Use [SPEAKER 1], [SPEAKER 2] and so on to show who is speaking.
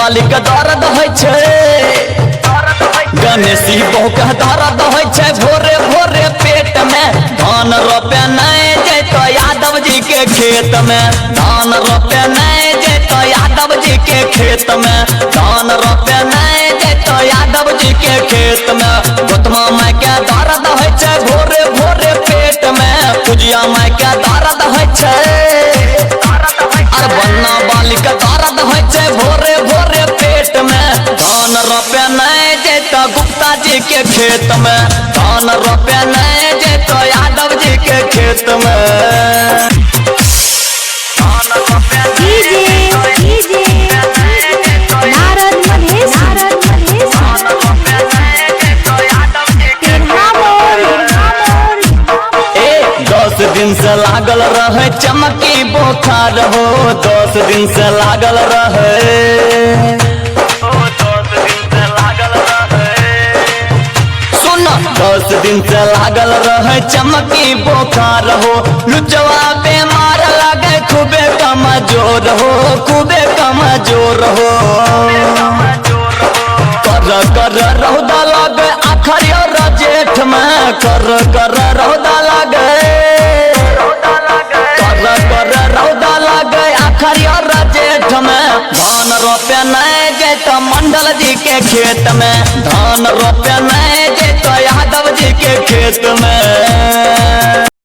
[SPEAKER 1] बाली के दर्द है गणेशी बहु के दर्द है भोरे भोरे पेट में धान रोपे नहीं जैतो यादव जी के खेत में धान रोपे नहीं जैतो यादव जी के खेत में धान रोपे नहीं जैतो यादव जी के खेत में गोतमा माई के दर्द है भोरे भोरे पेट में पूजिया माई के दर्द है और बन्ना बाली के दर्द है भोरे भोरे पेट में धान रोपे नहीं जैतो गुप्ता जी के खेत में धान रोपे नहीं जैतो यादव जी के खेत में दिन से लागल रहे चमकी बोखार हो 10 दिन से लागल रहे सुन 10 दिन से लागल रहे चमकी बोखार हो लुचवा बीमार लगे खूबे कमजोर हो खूबे कमजोर हो कर रौदा लगे आखिर और जेठ में कर रौदा लगे रौदा लगे आखिर और जेठ में धान रोपे नहीं जैतो मंडल जी के खेत में धान रोपे नहीं जैतो यादव जी के खेत में।